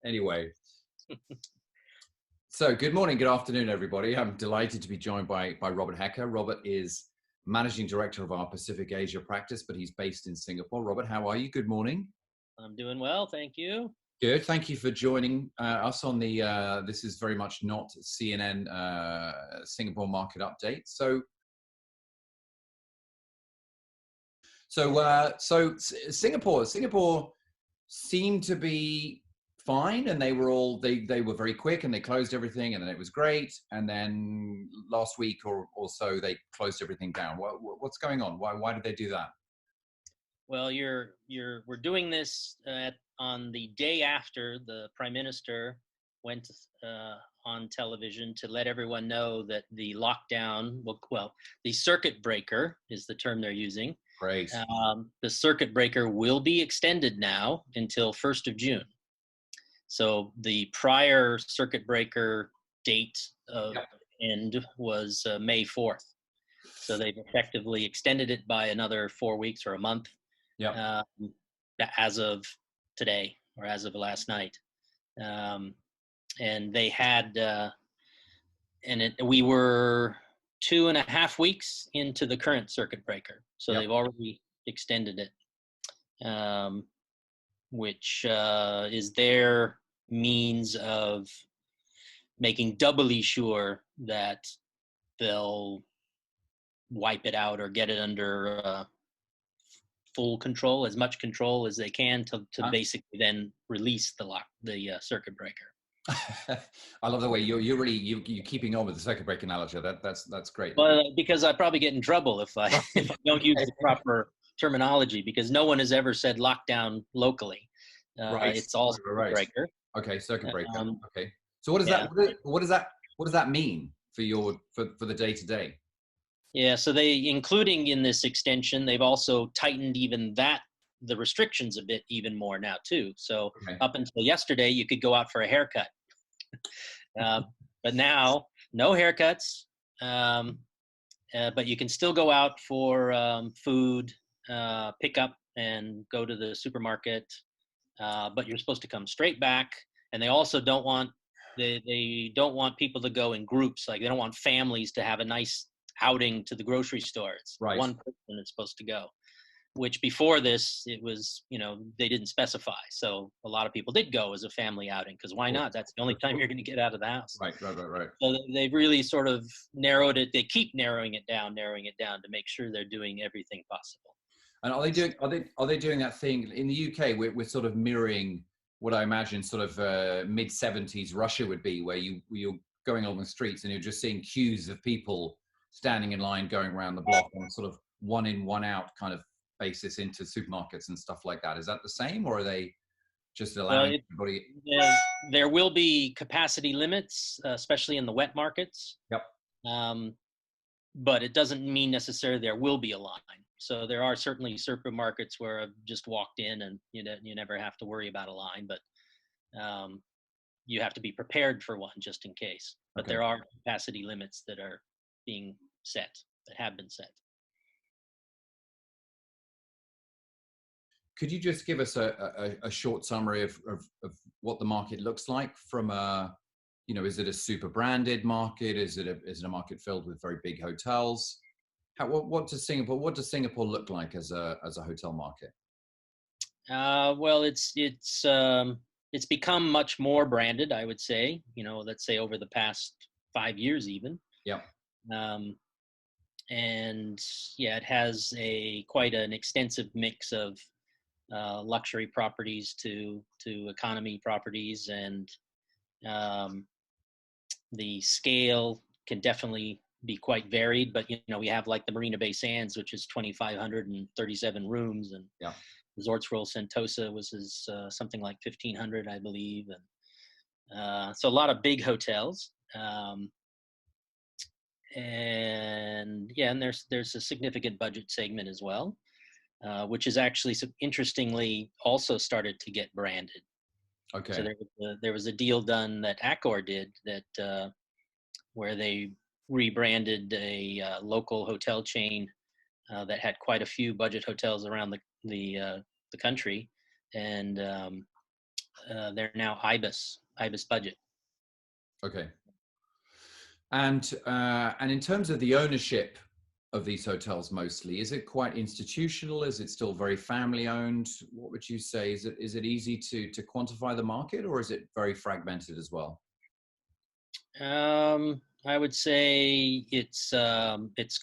Anyway, so good morning, good afternoon, everybody. I'm delighted to be joined by Robert Hecker. Robert is Managing Director of our Pacific Asia practice, but he's based in Singapore. Robert, how are you? Good morning. I'm doing well, thank you. Good. Thank you for joining us on the, this is very much not CNN Singapore market update. So Singapore seemed to be fine, and they were very quick, and they closed everything, and then it was great. And then last week or so, they closed everything down. What's going on? Why did they do that? Well, we're doing this on the day after the Prime Minister went on television to let everyone know that the lockdown, the circuit breaker is the term they're using. Great. The circuit breaker will be extended now until 1st of June. So the prior circuit breaker date of end was May 4th. So they've effectively extended it by another 4 weeks or a month. As of today or as of last night. And they had, we were 2.5 weeks into the current circuit breaker. So they've already extended it, which is their means of making doubly sure that they'll wipe it out or get it under full control, as much control as they can to basically then release the circuit breaker. I love the way you're keeping on with the circuit breaker analogy. That's great. Well, because I probably get in trouble if I don't use the proper terminology, because no one has ever said lockdown locally. Right. It's all circuit breaker. Okay, circuit breaker. Okay. So what does that mean for the day to day? Yeah, so including in this extension, they've also tightened the restrictions a bit even more now too. So up until yesterday, you could go out for a haircut. But now, no haircuts, but you can still go out for food, pickup, and go to the supermarket, but you're supposed to come straight back. And they also don't want people to go in groups. Like, they don't want families to have a nice outing to the grocery store. It's one person is supposed to go, which before this, it was, they didn't specify. So a lot of people did go as a family outing, because why not? That's the only time you're going to get out of the house. Right. So they've really sort of narrowed it. They keep narrowing it down to make sure they're doing everything possible. And are they doing that thing in the UK? We're sort of mirroring what I imagine sort of mid-70s Russia would be, where you're going along the streets and you're just seeing queues of people standing in line, going around the block on sort of one in, one out kind of basis into supermarkets and stuff like that. Is that the same, or are they just allowing everybody? There will be capacity limits, especially in the wet markets. But it doesn't mean necessarily there will be a line. So there are certainly supermarkets where I've just walked in and you never have to worry about a line, but you have to be prepared for one just in case. But there are capacity limits that are being set, that have been set. Could you just give us a short summary of what the market looks like from is it a super branded market? Is it a market filled with very big hotels? What does Singapore look like as a hotel market? Well, it's become much more branded, I would say. Let's say over the past 5 years, even. And it has quite an extensive mix of luxury properties to economy properties, and the scale can definitely be quite varied. But we have like the Marina Bay Sands, which is 2,537 rooms, and Resorts World Sentosa was something like 1,500, I believe, and so a lot of big hotels. And there's a significant budget segment as well, which is actually interestingly also started to get branded. Okay. So there was a deal done that Accor did that where they rebranded a local hotel chain that had quite a few budget hotels around the country, and they're now IBIS budget. Okay. And in terms of the ownership of these hotels, mostly, is it quite institutional? Is it still very family owned? What would you say? Is it easy to quantify the market, or is it very fragmented as well? I would say it's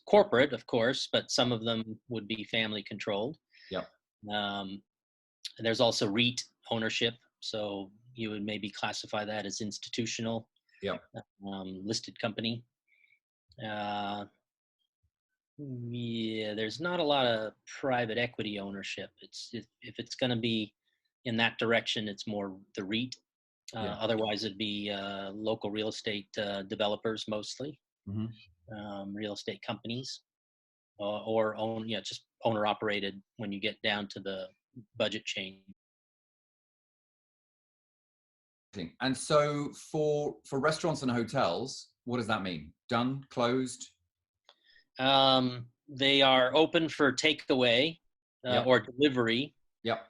corporate, of course, but some of them would be family controlled. Yep. Um, there's also REIT ownership, so you would maybe classify that as institutional. Yep. Listed company. Yeah, there's not a lot of private equity ownership. If it's going to be in that direction, it's more the REIT. Yeah. Otherwise, it'd be local real estate developers mostly, real estate companies, or just owner operated when you get down to the budget chain. And so for restaurants and hotels, what does that mean? Done? Closed? They are open for takeaway Yep. or delivery. Yep.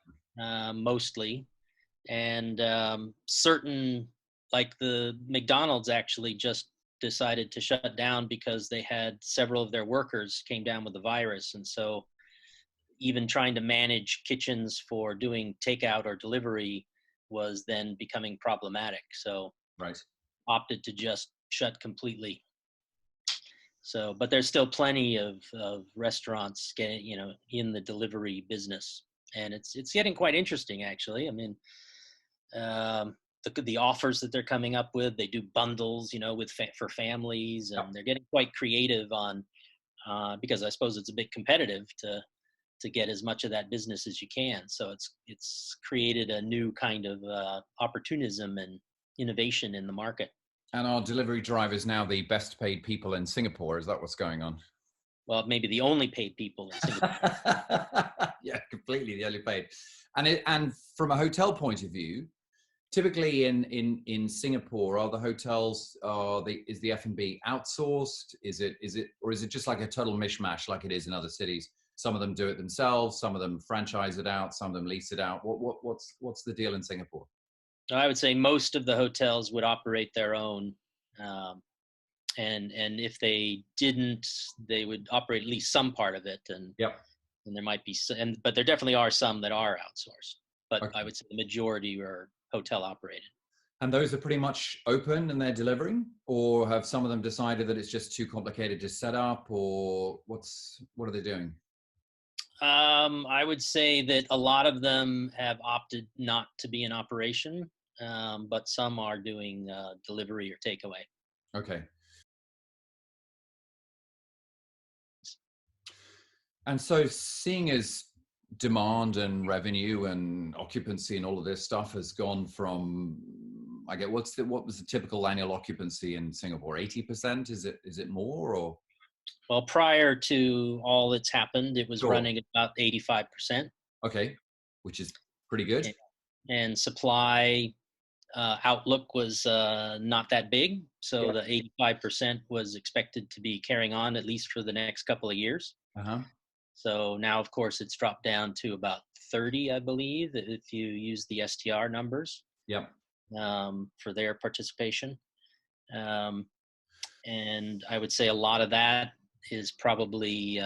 Mostly. And certain, like the McDonald's actually just decided to shut down because they had several of their workers came down with the virus. And so even trying to manage kitchens for doing takeout or delivery was then becoming problematic. So right. Opted to just shut completely. So, but there's still plenty of restaurants getting, in the delivery business, and it's getting quite interesting, actually. I mean, the offers that they're coming up with, they do bundles, for families, and they're getting quite creative on, because I suppose it's a bit competitive to get as much of that business as you can. So it's created a new kind of opportunism and innovation in the market. And are delivery drivers now the best paid people in Singapore? Is that what's going on? Well, maybe the only paid people in Singapore. Yeah, completely the only paid. And from a hotel point of view, typically in Singapore, are the hotels, is the F&B outsourced? Is it just like a total mishmash like it is in other cities? Some of them do it themselves, some of them franchise it out, some of them lease it out. What's the deal in Singapore? I would say most of the hotels would operate their own, and if they didn't, they would operate at least some part of it. And and there might be but there definitely are some that are outsourced. But okay. I would say the majority are hotel operated. And those are pretty much open and they're delivering, or have some of them decided that it's just too complicated to set up, or what are they doing? I would say that a lot of them have opted not to be in operation. But some are doing delivery or takeaway. Okay. And so seeing as demand and revenue and occupancy and all of this stuff has gone from, I get, what was the typical annual occupancy in Singapore? 80%? Is it more, or? Well, prior to all that's happened, it was running at about 85%. Okay, which is pretty good. And supply outlook was not that big. So the 85% was expected to be carrying on at least for the next couple of years. So now, of course, it's dropped down to about 30, I believe, if you use the STR numbers for their participation. And I would say a lot of that is probably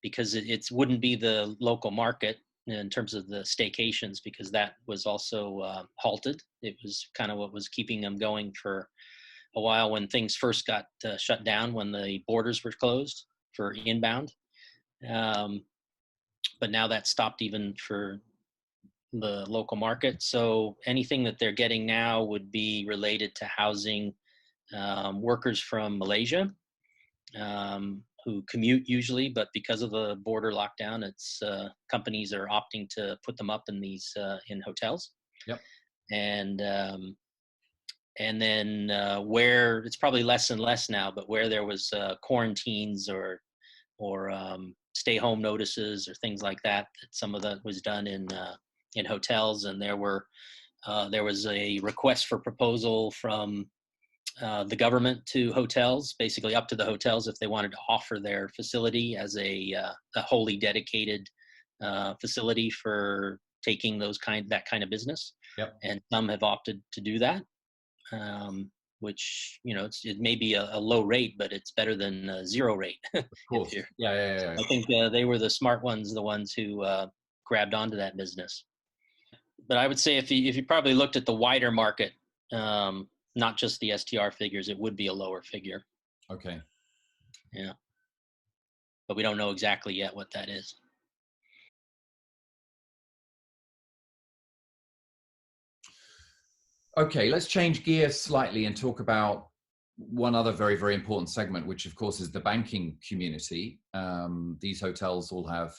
because it wouldn't be the local market in terms of the staycations, because that was also halted. It was kind of what was keeping them going for a while when things first got shut down, when the borders were closed for inbound. But now that's stopped even for the local market. So anything that they're getting now would be related to housing workers from Malaysia who commute usually, but because of the border lockdown, it's companies are opting to put them up in these in hotels. And then where it's probably less and less now, but where there was quarantines or stay home notices or things like that, some of that was done in hotels, and there was a request for proposal from the government to hotels, basically up to the hotels if they wanted to offer their facility as a wholly dedicated facility for taking that kind of business. Yep. And some have opted to do that, which, it may be a low rate, but it's better than a zero rate. Of course. Yeah. I think they were the smart ones, the ones who grabbed onto that business. But I would say if you probably looked at the wider market, not just the STR figures, it would be a lower figure. Okay. Yeah. But we don't know exactly yet what that is. Okay, let's change gears slightly and talk about one other very, very important segment, which of course is the banking community. These hotels all have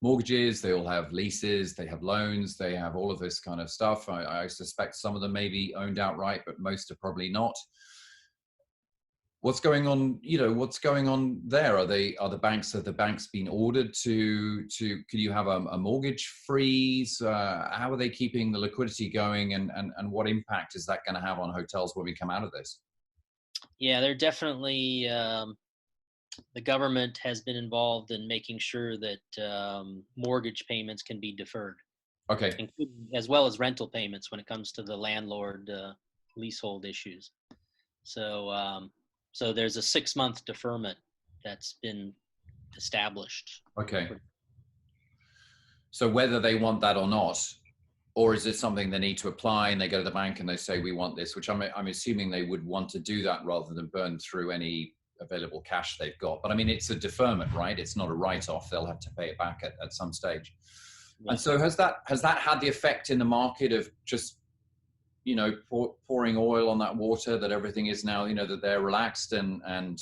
mortgages, they all have leases, they have loans, they have all of this kind of stuff. I suspect some of them may be owned outright, but most are probably not. What's going on? What's going on there? Have the banks been ordered to can you have a mortgage freeze? How are they keeping the liquidity going, and what impact is that going to have on hotels when we come out of this? Yeah, they're definitely, the government has been involved in making sure that mortgage payments can be deferred. Okay. Including, as well as rental payments when it comes to the landlord leasehold issues. So there's a 6-month deferment that's been established. Okay. So whether they want that or not, or is it something they need to apply and they go to the bank and they say, we want this, which I'm assuming they would want to do that rather than burn through any available cash they've got. But I mean, it's a deferment, right? It's not a write-off. They'll have to pay it back at some stage. Yeah. And so has that had the effect in the market of just, pouring oil on that water, that everything is now, that they're relaxed, and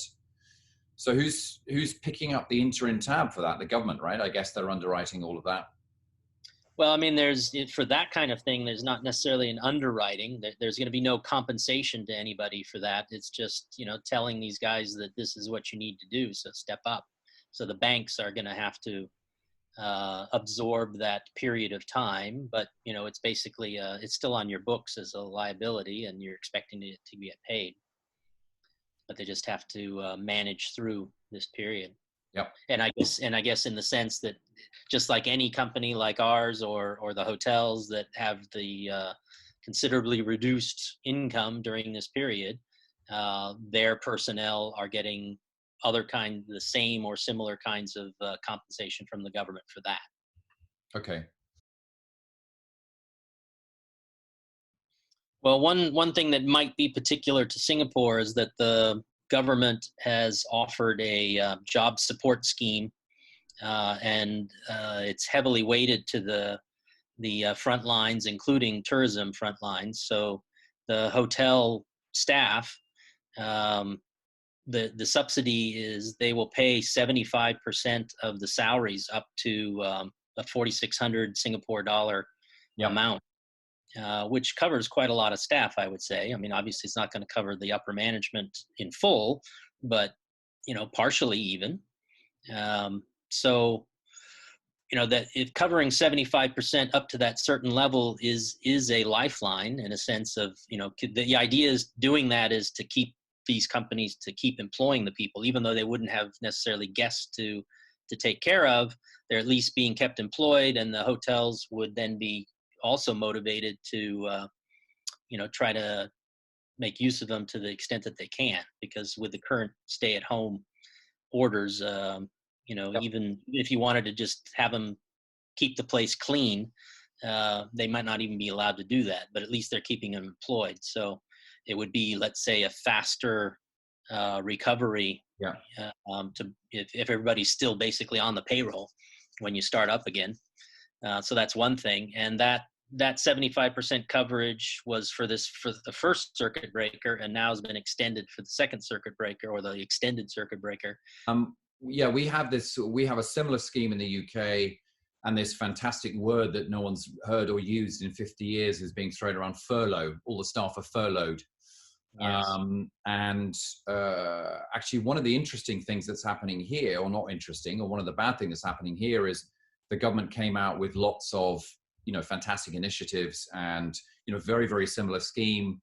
so who's picking up the interim tab for that? The government, right? I guess they're underwriting all of that. Well, I mean, for that kind of thing, there's not necessarily an underwriting. There's going to be no compensation to anybody for that. It's just, telling these guys that this is what you need to do, so step up. So the banks are going to have to absorb that period of time, but it's basically it's still on your books as a liability, and you're expecting it to get paid. But they just have to manage through this period. Yep. And I guess in the sense that just like any company like ours or the hotels that have the considerably reduced income during this period, their personnel are getting the same or similar kinds of compensation from the government for that. Okay. Well, one thing that might be particular to Singapore is that the government has offered a job support scheme, and it's heavily weighted to the front lines, including tourism front lines. So the hotel staff, the subsidy is they will pay 75% of the salaries up to a 4,600 Singapore dollar amount, which covers quite a lot of staff, I would say. I mean, obviously it's not going to cover the upper management in full, but, partially even. So, that if covering 75% up to that certain level is a lifeline in a sense of, the idea is doing that is to keep these companies to keep employing the people, even though they wouldn't have necessarily guests to take care of. They're at least being kept employed, and the hotels would then be also motivated to, try to make use of them to the extent that they can, because with the current stay-at-home orders, even if you wanted to just have them keep the place clean, they might not even be allowed to do that, but at least they're keeping them employed. So it would be, let's say, a faster recovery if everybody's still basically on the payroll when you start up again. So that's one thing. And that 75% coverage was for the first circuit breaker, and now has been extended for the second circuit breaker, or the extended circuit breaker. We have a similar scheme in the UK, and this fantastic word that no one's heard or used in 50 years is being thrown around: furlough. All the staff are furloughed. Yes. Actually, one of the interesting things that's happening here, or not interesting, or one of the bad things that's happening here, is the government came out with lots of fantastic initiatives, and very, very similar scheme.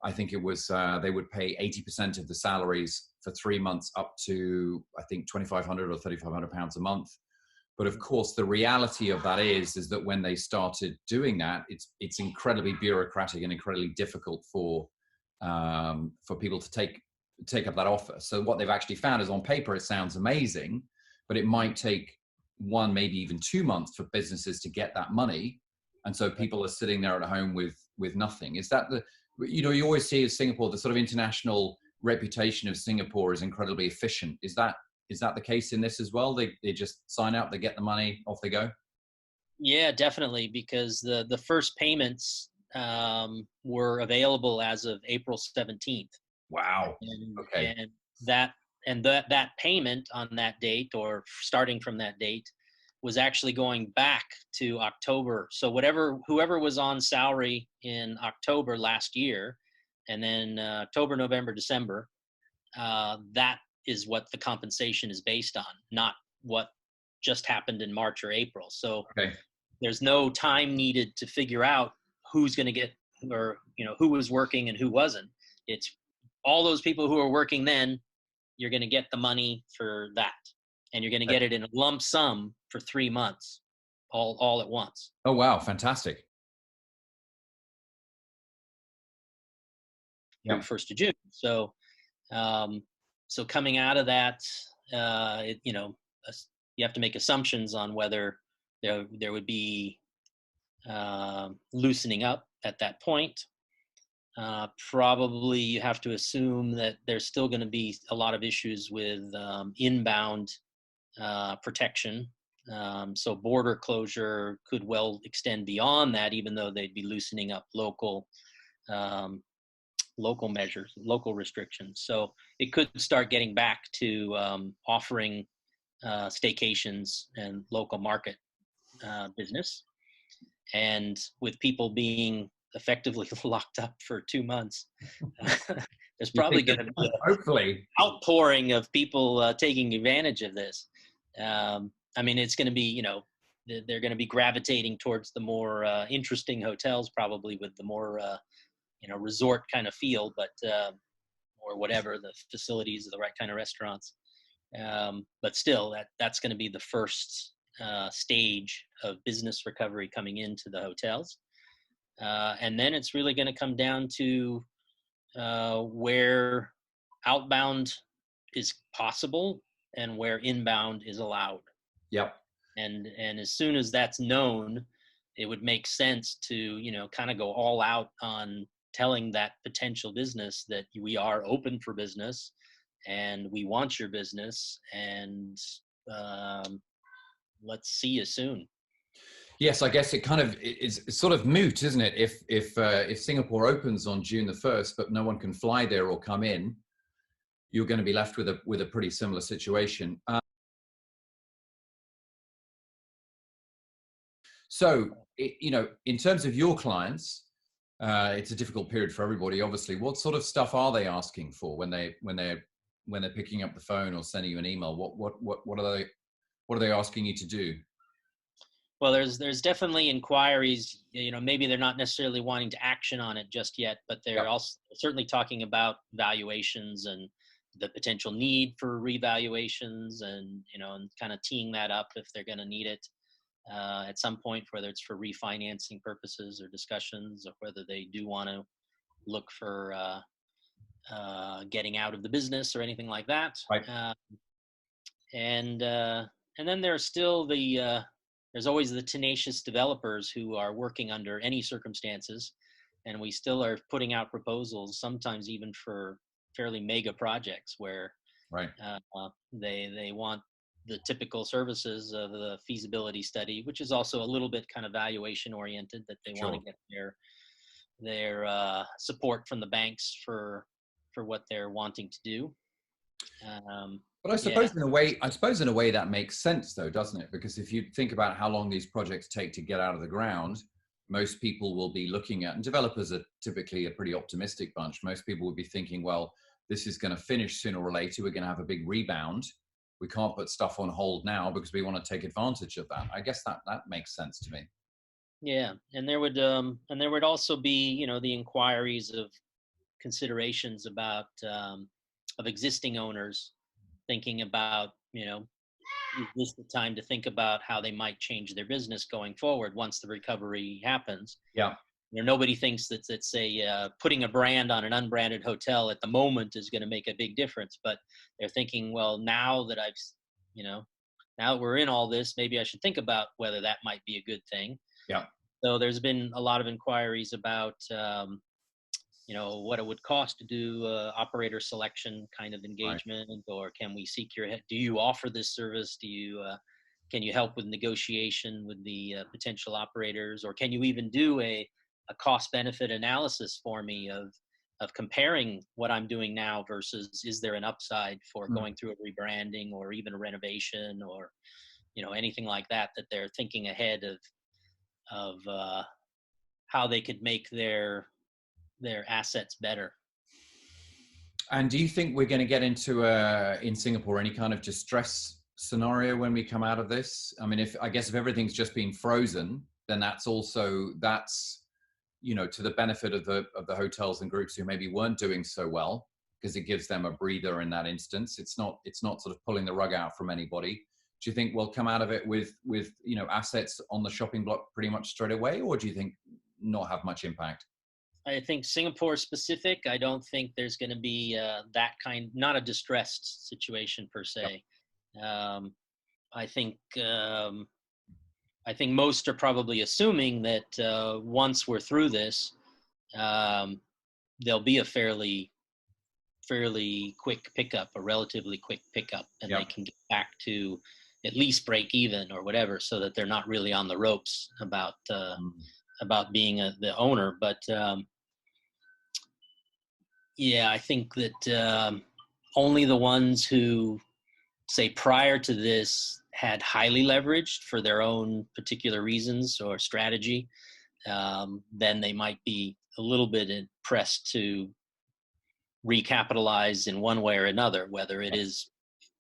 I think it was they would pay 80% of the salaries for 3 months up to, I think, £2,500 or £3,500 a month. But of course, the reality of that is that when they started doing that, it's incredibly bureaucratic and incredibly difficult for people to take up that offer. So what they've actually found is, on paper, it sounds amazing, but it might take 1, maybe even 2 months for businesses to get that money. And so people are sitting there at home with nothing. Is that you always see in Singapore, the sort of international reputation of Singapore is incredibly efficient. Is that the case in this as well? They just sign up, they get the money, off they go? Yeah, definitely, because the first payments were available as of April 17th. Wow. And, Okay. and that payment on that date, or starting from that date, was actually going back to October. So whoever was on salary in October last year, and then October, November, December, that is what the compensation is based on, not what just happened in March or April. So Okay. there's no time needed to figure out who's going to get, or who was working and who wasn't. It's all those people who are working then, you're going to get the money for that, and you're going to get it in a lump sum for 3 months, all at once. Oh, wow. Fantastic. Through 1st of June. So, so coming out of that, you have to make assumptions on whether there would be loosening up at that point. Probably you have to assume that there's still going to be a lot of issues with inbound protection. So border closure could well extend beyond that, even though they'd be loosening up local measures, local restrictions. So it could start getting back to offering staycations and local market business. And with people being effectively locked up for 2 months, there's probably going to be hopefully outpouring of people taking advantage of this. I mean, it's going to be, they're going to be gravitating towards the more interesting hotels, probably with the more, resort kind of feel, but or whatever, the facilities, the right kind of restaurants. But still, that's going to be the first stage of business recovery coming into the hotels. And then it's really going to come down to where outbound is possible and where inbound is allowed. Yep. And as soon as that's known, it would make sense to, kind of go all out on telling that potential business that we are open for business and we want your business, and let's see you soon. Yes, I guess it kind of it's sort of moot, isn't it? If Singapore opens on June the 1st, but no one can fly there or come in, you're going to be left with a pretty similar situation. So, in terms of your clients, it's a difficult period for everybody. Obviously, what sort of stuff are they asking for when they're picking up the phone or sending you an email? What are they asking you to do? Well, there's definitely inquiries. Maybe they're not necessarily wanting to action on it just yet, but they're also certainly talking about valuations and the potential need for revaluations, and and kind of teeing that up if they're going to need it at some point, whether it's for refinancing purposes or discussions, or whether they do want to look for getting out of the business or anything like that. Right. And then there's still there's always the tenacious developers who are working under any circumstances, and we still are putting out proposals, sometimes even for fairly mega projects where they want the typical services of the feasibility study, which is also a little bit kind of valuation oriented, that they want to get their support from the banks for what they're wanting to do. But I suppose in a way that makes sense, though, doesn't it? Because if you think about how long these projects take to get out of the ground, most people will be looking at, and developers are typically a pretty optimistic bunch. Most people would be thinking, well, this is going to finish sooner or later. We're going to have a big rebound. We can't put stuff on hold now because we want to take advantage of that. I guess that makes sense to me. Yeah, and there would also be, the inquiries of considerations about of existing owners thinking about, is this the time to think about how they might change their business going forward once the recovery happens? Yeah. Nobody thinks that putting a brand on an unbranded hotel at the moment is going to make a big difference, but they're thinking, well, now that you know, now that we're in all this, maybe I should think about whether that might be a good thing. Yeah. So there's been a lot of inquiries about, what it would cost to do operator selection kind of engagement, or can we seek your do you offer this service? Can you help with negotiation with the potential operators, or can you even do a cost benefit analysis for me of comparing what I'm doing now versus is there an upside for going through a rebranding or even a renovation or anything like that they're thinking ahead of how they could make their assets better. And do you think we're going to get into in Singapore any kind of distress scenario when we come out of this? I mean, if everything's just been frozen, then that's to the benefit of the hotels and groups who maybe weren't doing so well, because it gives them a breather in that instance. It's not sort of pulling the rug out from anybody. Do you think we'll come out of it with assets on the shopping block pretty much straight away, or do you think not have much impact? I think Singapore specific, I don't think there's going to be not a distressed situation per se. Yep. I think most are probably assuming that once we're through this, there'll be a fairly quick pickup, a relatively quick pickup, and Yep. They can get back to at least break even or whatever, so that they're not really on the ropes about being the owner. But yeah, I think that only the ones who, say, prior to this had highly leveraged for their own particular reasons or strategy, then they might be a little bit pressed to recapitalize in one way or another, whether it is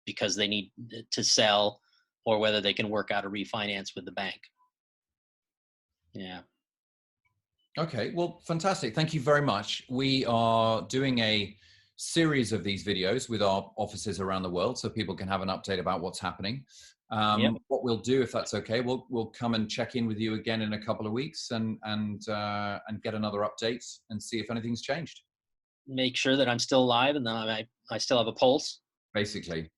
because they need to sell or whether they can work out a refinance with the bank. Yeah. Okay, well, fantastic. Thank you very much. We are doing a series of these videos with our offices around the world, so people can have an update about what's happening. Yep. What we'll do, if that's okay, we'll come and check in with you again in a couple of weeks and get another update and see if anything's changed. Make sure that I'm still alive and that I still have a pulse. Basically.